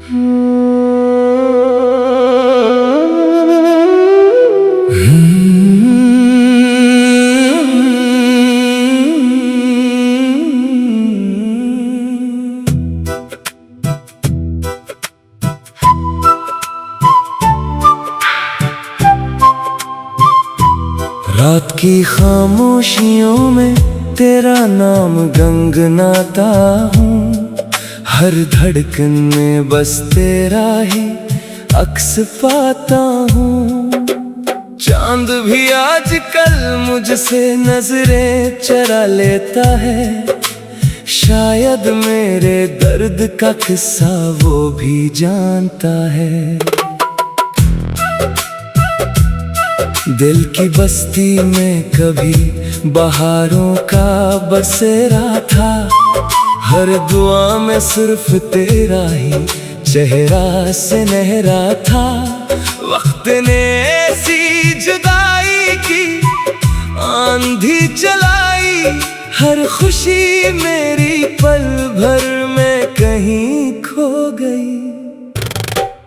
रात की खामोशियों में तेरा नाम गंगनाता हूँ। हर धड़कन में बस तेरा ही अक्स पाता हूँ। चांद भी आजकल मुझसे नजरें चरा लेता है। शायद मेरे दर्द का किस्सा वो भी जानता है। दिल की बस्ती में कभी बहारों का बसेरा था। हर दुआ में सिर्फ तेरा ही चेहरा सुनहरा था। वक्त ने ऐसी जुदाई की आंधी चलाई। हर खुशी मेरी पल भर में कहीं खो गई।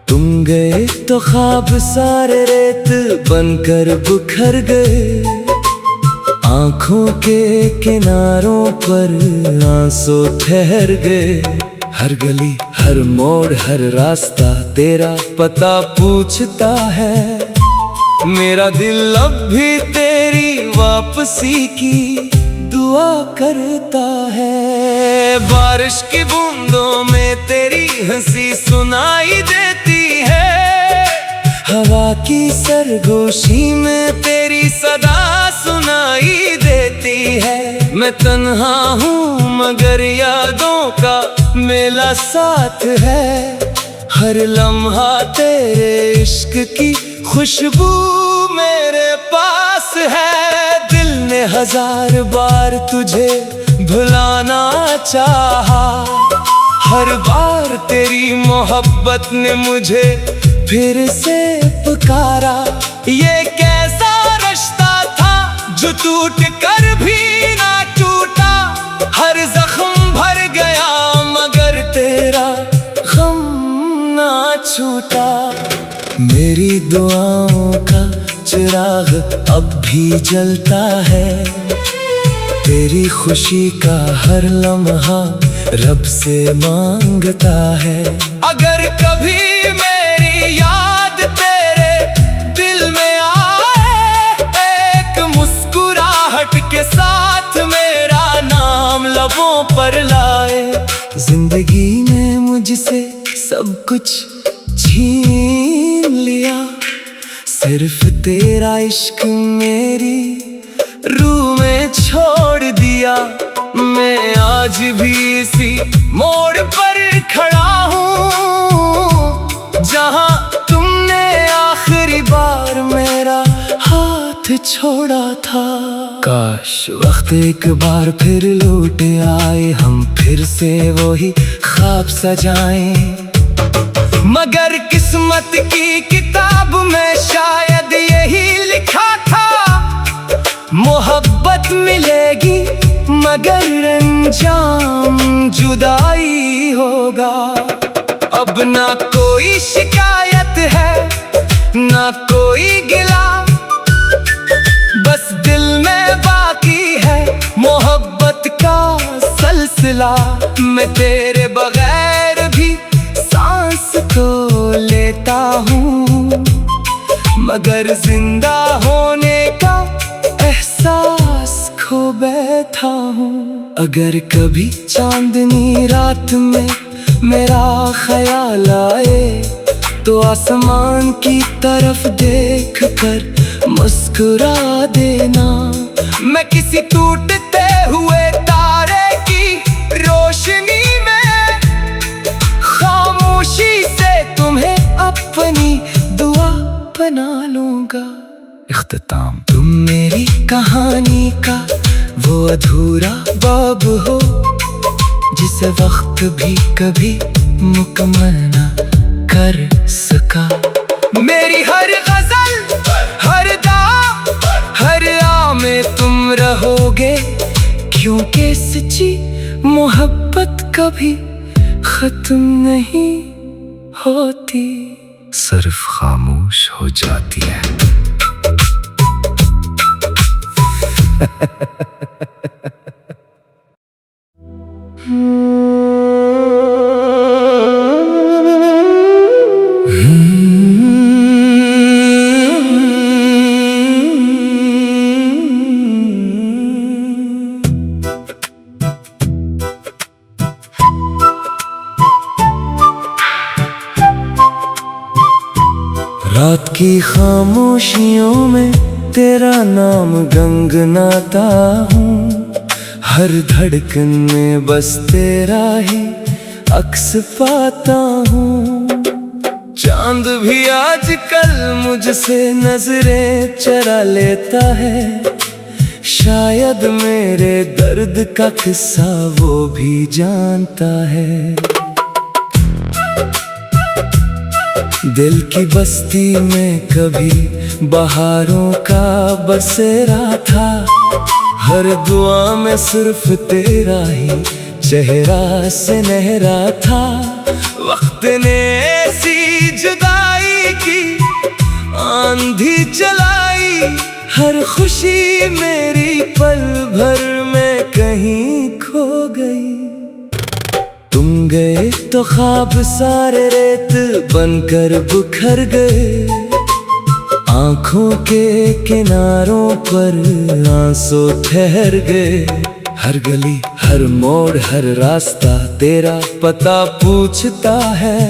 तुम गए तो ख्वाब सारे रेत बनकर बिखर गए। आंखों के किनारों पर आंसू ठहर गए। हर गली हर मोड़ हर रास्ता तेरा पता पूछता है। मेरा दिल अब भी तेरी वापसी की दुआ करता है। बारिश की बूंदों में तेरी हंसी सुनाई देती है। हवा की सरगोशी में तेरी सदा सुनाई देती है। मैं तन्हा हूँ मगर यादों का मेला साथ है। हर लम्हा तेरे इश्क की खुशबू मेरे पास है। दिल ने हजार बार तुझे भुलाना चाहा। हर बार तेरी मोहब्बत ने मुझे फिर से पुकारा। ये कैसा रिश्ता था जो टूट कर भी ना टूटा। हर जख्म भर गया मगर तेरा गम ना छूटा। मेरी दुआओं का चिराग अब भी जलता है। तेरी खुशी का हर लम्हा रब से मांगता है। अगर कभी मेरी याद तेरे दिल में आए, एक मुस्कुराहट के साथ मेरा नाम लबों पर लाए। जिंदगी ने मुझसे सब कुछ छीन लिया। सिर्फ तेरा इश्क मेरी रूह में छोड़ दिया। मैं आज भी इसी मोड़ पर खड़ा हूँ जहाँ तुमने आखिरी बार मेरा हाथ छोड़ा था। काश वक्त एक बार फिर लौट आए, हम फिर से वही ख्वाब सजाएं। मगर किस्मत की किताब में शायद यही लिखा था। मोहब्बत मिलेगी मगर अंजाम जुदाई होगा। अब ना कोई शिकायत है ना कोई गिला। बस दिल में बाकी है मोहब्बत का सिलसिला। मैं तेरे बगैर भी सांस तो लेता हूँ मगर जिंदा होने का एहसास खो बैठा हूँ। अगर कभी चांदनी रात में मेरा ख्याल आए तो आसमान की तरफ देख कर मुस्कुरा देना। मैं किसी टूटते हुए तारे की रोशनी में खामोशी से तुम्हें अपनी दुआ बना लूंगा। इख्तिताम तुम मेरी कहानी का वो अधूरा बाब हो जिसे वक्त भी कभी मुकम्मल ना कर सका। मेरी हर गजल हर दा हर आ में तुम रहोगे क्योंकि सच्ची मोहब्बत कभी खत्म नहीं होती, सिर्फ खामोश हो जाती है। रात की खामोशियों में तेरा नाम गंगनाता हूँ, हर धड़कन में बस तेरा ही अक्स पाता हूँ। चांद भी आजकल मुझसे नजरें चरा लेता है, शायद मेरे दर्द का किस्सा वो भी जानता है। दिल की बस्ती में कभी बहारों का बसेरा था, हर दुआ में सिर्फ तेरा ही चेहरा सुनहरा था। वक्त ने ऐसी जुदाई की आंधी चलाई, हर खुशी मेरी पल भर में कहीं खो गई। तुम गए तो ख्वाब सारे रेत बनकर बिखर गए, आंखों के किनारों पर आंसू ठहर गए। हर गली हर मोड़ हर रास्ता तेरा पता पूछता है,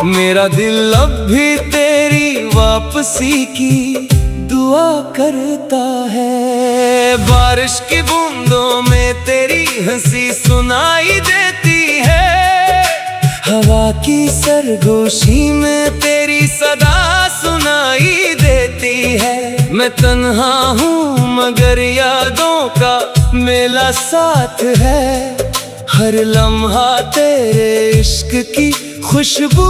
मेरा दिल अब भी तेरी वापसी की दुआ करता है। बारिश की बूंदों में तेरी हंसी सुनाई देती है, हवा की सरगोशी में तेरी सदा सुनाई देती है। मैं तन्हा हूँ मगर यादों का मेला साथ है, हर लम्हा तेरे इश्क की खुशबू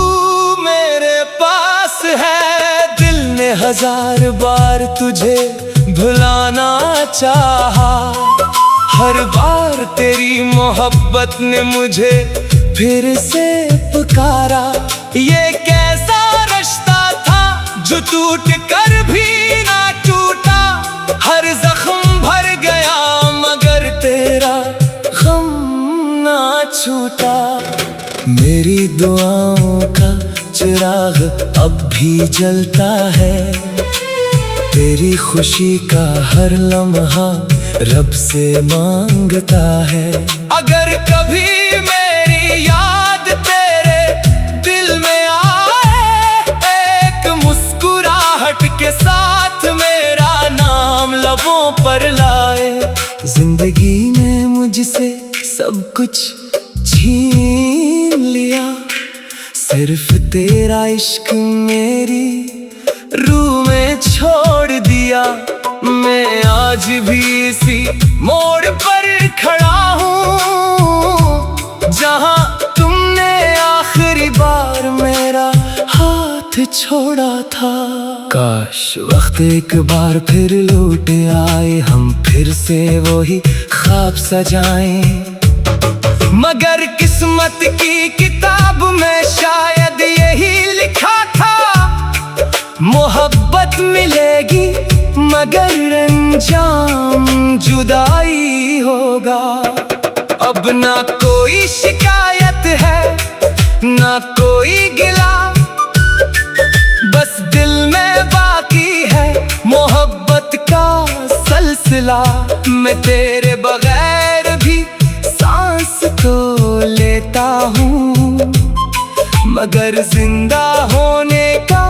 मेरे पास है। दिल ने हजार बार तुझे भुलाना चाहा, हर बार तेरी मोहब्बत ने मुझे फिर से पुकारा। ये कैसा रिश्ता था जो टूट कर भी ना टूटा, हर जख्म भर गया मगर तेरा गम ना छूटा। मेरी दुआओं का चिराग अब भी जलता है, तेरी खुशी का हर लम्हा रब से मांगता है। अगर कभी मेरी याद तेरे दिल में आए, एक मुस्कुराहट के साथ मेरा नाम लबों पर लाए। जिंदगी ने मुझसे सब कुछ छीन लिया, सिर्फ तेरा इश्क मेरी रूह में छोड़ दिया। मैं आज भी इसी मोड़ पर खड़ा हूँ, जहाँ तुमने आखिरी बार मेरा हाथ छोड़ा था। काश वक्त एक बार फिर लौट आए, हम फिर से वही ख्वाब सजाएं। मगर किस्मत की किताब में शायद यही लिखा था, मोहब्बत मिलेगी मगर अंजाम जुदाई होगा। अब ना कोई शिकायत है ना कोई गिला, बस दिल में बाकी है मोहब्बत का सिलसिला। मैं तेरे बगैर भी सांस तो लेता हूँ, मगर जिंदा होने का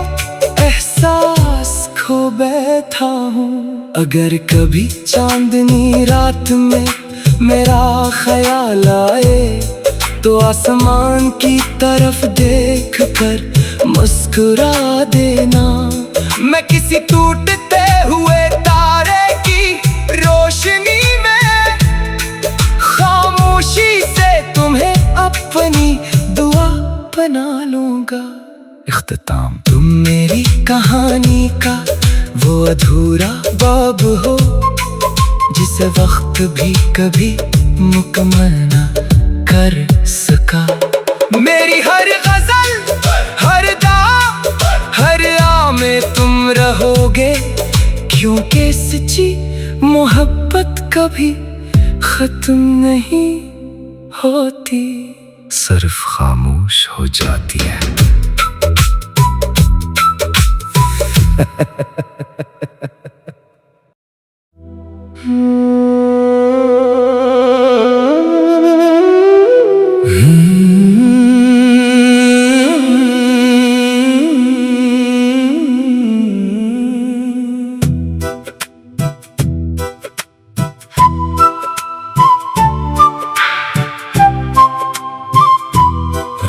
एहसास खो बैठा हूँ। अगर कभी चांदनी रात में मेरा ख्याल आए, तो आसमान की तरफ देख कर मुस्कुरा देना। मैं किसी टूटते हुए तारे की रोशनी में खामोशी से तुम्हें अपनी दुआ बना लूंगा। इख्तिताम तुम मेरी कहानी का वो अधूरा बाब हो, जिसे वक्त भी कभी मुकम्मल न कर सका। मेरी हर गजल क्योंकि सच्ची मोहब्बत कभी खत्म नहीं होती, सिर्फ खामोश हो जाती है।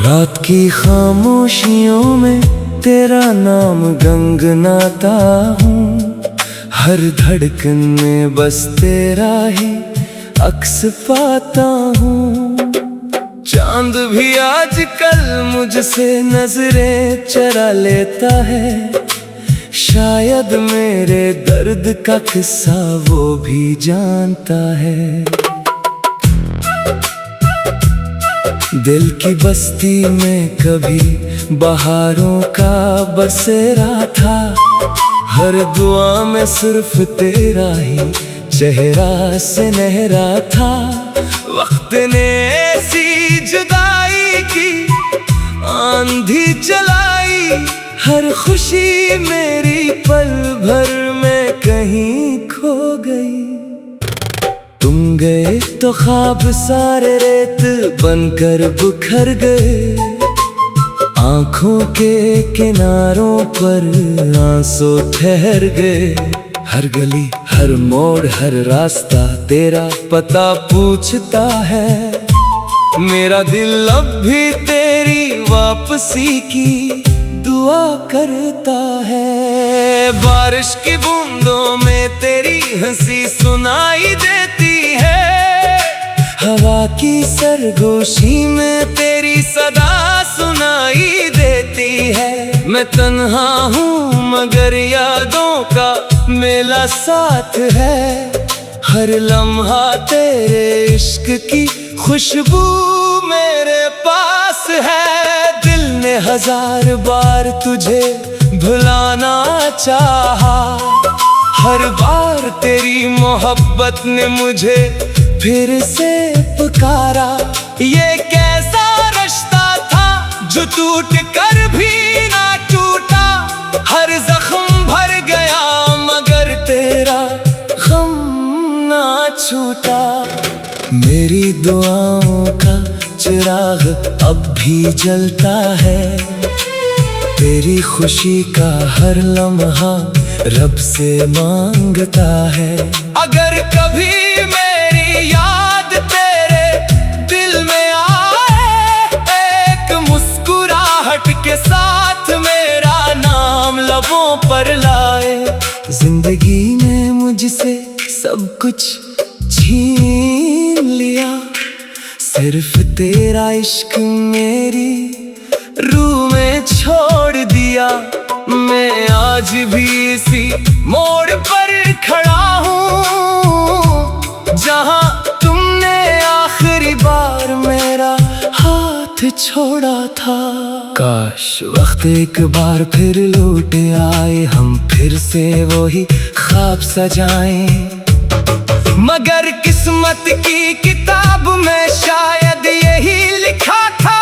रात की खामोशियों में तेरा नाम गंगनाता हूँ, हर धड़कन में बस तेरा ही अक्स पाता हूँ। चांद भी आजकल मुझसे नजरें चरा लेता है, शायद मेरे दर्द का किस्सा वो भी जानता है। दिल की बस्ती में कभी बहारों का बसेरा था, हर दुआ में सिर्फ तेरा ही चेहरा सुनहरा था। वक्त ने ऐसी जुदाई की आंधी चलाई, हर खुशी मेरी पल भर में कहीं खो गई। तुम गए तो ख्वाब सारे रेत बनकर बिखर गए, आंखों के किनारों पर आंसू ठहर गए। हर गली हर मोड़ हर रास्ता तेरा पता पूछता है, मेरा दिल अब भी तेरी वापसी की दुआ करता है। बारिश की बूंदों में तेरी हंसी सुनाई देती है, हवा की सरगोशी में तेरी सदा सुनाई देती है। मैं तन्हा हूँ मगर यादों का मेला साथ है, हर लम्हा तेरे इश्क की खुशबू मेरे पास है। दिल ने हजार बार तुझे भुलाना चाहा, हर बार तेरी मोहब्बत ने मुझे फिर से पुकारा। ये कैसा रिश्ता था जो टूट कर भी ना टूटा, हर जख्म भर गया मगर तेरा गम ना छूटा। मेरी दुआओं का चिराग अब भी जलता है, तेरी खुशी का हर लम्हा रब से मांगता है। अगर कभी मेरी याद तेरे दिल में आए, एक मुस्कुराहट के साथ मेरा नाम लबों पर लाए। जिंदगी ने मुझसे सब कुछ छीन लिया, सिर्फ तेरा इश्क मेरी रूह में छोड़ दिया। मैं आज भी इसी मोड़ पर खड़ा हूँ, जहाँ तुमने आखिरी बार मेरा हाथ छोड़ा था। काश वक्त एक बार फिर लौट आए, हम फिर से वही ख्वाब सजाएं। मगर किस्मत की किताब में शायद यही लिखा था,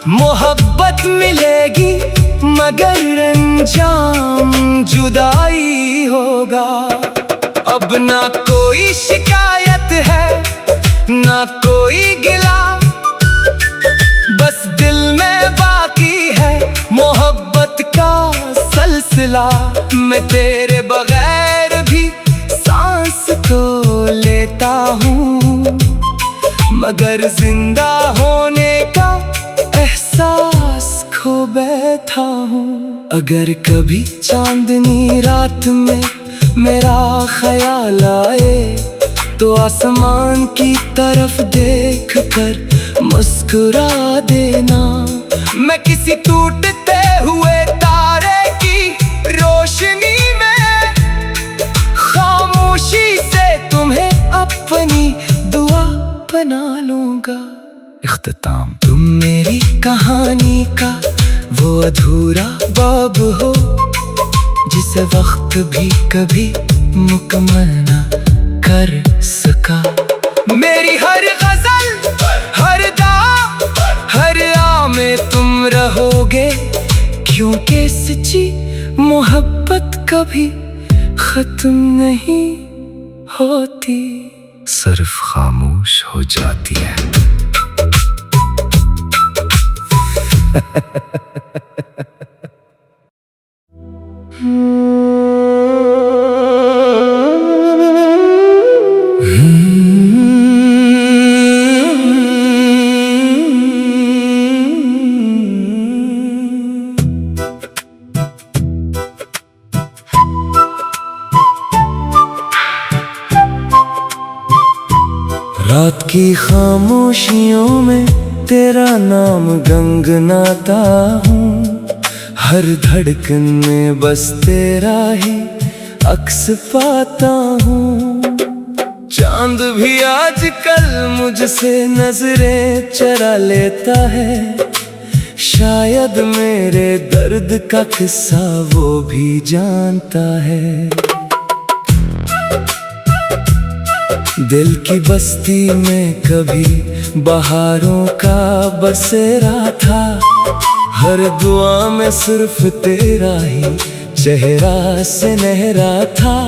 मोहब्बत मिलेगी मगर अंजाम जुदाई होगा। अब ना कोई शिकायत है ना कोई गिला, बस दिल में बाकी है मोहब्बत का सिलसिला। मैं तेरे बगैर भी सांस तो लेता हूँ, मगर जिंदा होने का एहसास खो बैठा हूँ। अगर कभी चांदनी रात में मेरा ख्याल आए, तो आसमान की तरफ देख कर मुस्कुरा देना। मैं किसी टूटते हुए तारे की रोशनी में खामोशी से तुम्हें अपनी दुआ बना लूंगा। इख्तिताम तुम मेरी कहानी का वो अधूरा बाब हो, जिसे वक्त भी कभी मुकम्मल ना कर सका। मेरी हर गजल, हर दा, हर आ में तुम रहोगे, क्योंकि सच्ची मोहब्बत कभी खत्म नहीं होती, सिर्फ खामोश हो जाती है। रात की खामोशियों में तेरा नाम गंगनाता हूँ, हर धड़कन में बस तेरा ही अक्स पाता हूँ। चांद भी आजकल मुझसे नजरें चरा लेता है, शायद मेरे दर्द का किस्सा वो भी जानता है। दिल की बस्ती में कभी बहारों का बसेरा था, हर दुआ में सिर्फ तेरा ही चेहरा सुनहरा था।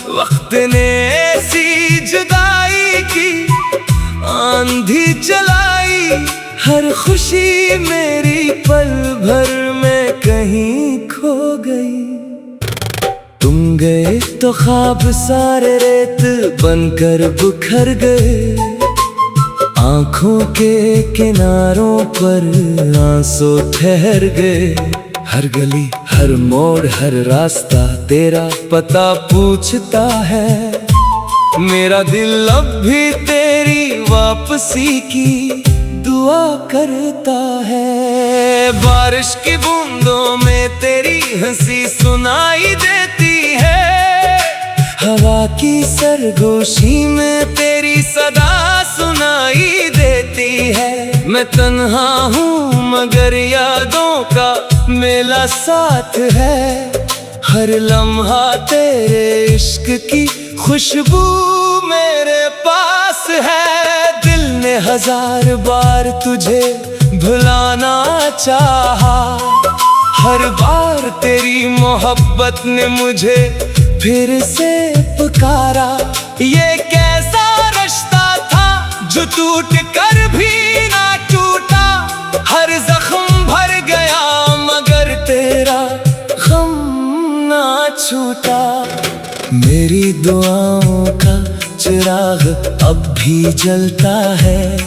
वक्त ने ऐसी जुदाई की आंधी चलाई, हर खुशी मेरी पल भर में कहीं खो गई। तुम गए तो ख्वाब सारे रेत बनकर बिखर गए, आंखों के किनारों पर आंसू ठहर गए। हर गली, हर मोड़, हर रास्ता तेरा पता पूछता है, मेरा दिल अब भी तेरी वापसी की दुआ करता है। बारिश की बूंदों में तेरी हंसी सुनाई देती है, हवा की सरगोशी में तेरी सदा सुनाई देती है। मैं तन्हा हूँ मगर यादों का मेला साथ है, हर लम्हा तेरे इश्क की खुशबू मेरे पास है। दिल ने हजार बार तुझे भुलाना चाहा, हर बार तेरी मोहब्बत ने मुझे फिर से पुकारा। ये कैसा रिश्ता था जो टूट कर भी ना टूटा, हर जख्म भर गया मगर तेरा गम ना छूटा। मेरी दुआओं का चिराग अब भी जलता है,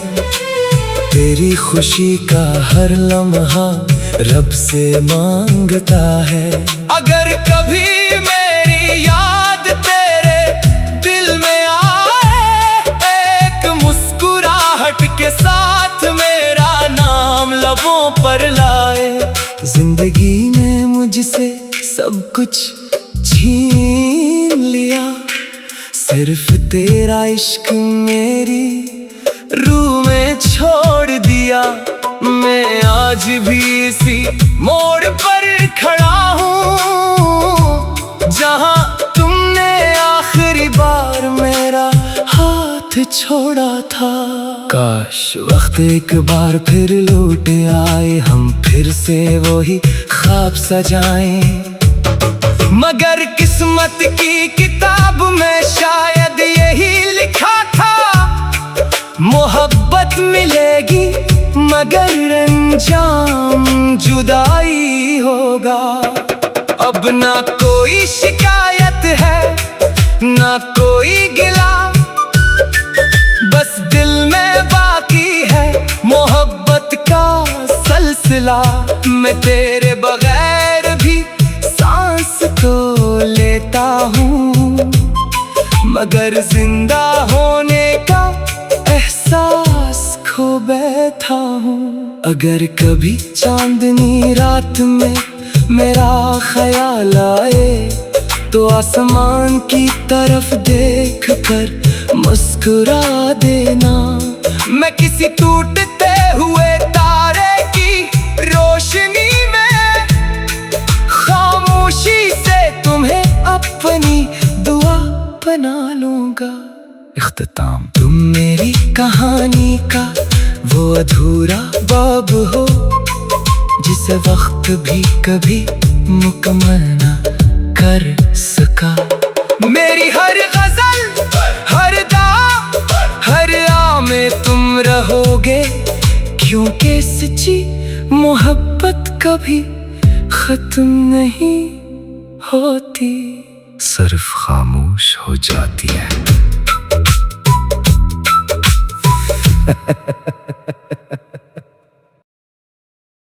तेरी खुशी का हर लम्हा रब से मांगता है। अगर कभी मेरी याद तेरे दिल में आए, एक मुस्कुराहट के साथ मेरा नाम लबों पर लाए। जिंदगी ने मुझसे सब कुछ छीन लिया, सिर्फ तेरा इश्क मेरी रूह में छोड़ दिया। मैं आज भी इसी मोड़ पर खड़ा हूँ, जहाँ तुमने आखिरी बार मेरा हाथ छोड़ा था। काश वक्त एक बार फिर लौट आए, हम फिर से वही ख्वाब सजाएं। मगर किस्मत की किताब में शायद यही लिखा था, मोहब्बत मिलेगी मगर अंजाम जुदाई होगा। अब ना कोई शिकायत है ना कोई गिला, बस दिल में बाकी है मोहब्बत का सिलसिला। मैं तेरे बगैर भी सांस तो लेता हूँ, मगर जिंदा होने का एहसास खो बैठा हूँ। अगर कभी चांदनी रात में मेरा ख्याल आए, तो आसमान की तरफ देख कर मुस्कुरा देना। मैं किसी टूटते हुए तारे की रोशनी में खामोशी से बना लूंगा। इख्तिताम तुम मेरी कहानी का वो अधूरा बाब हो, जिसे वक्त भी कभी मुकम्मल ना कर सका। मेरी हर गजल, हर दा, हर आ में तुम रहोगे, क्योंकि सच्ची मोहब्बत कभी खत्म नहीं होती, सिर्फ खामोश हो जाती है।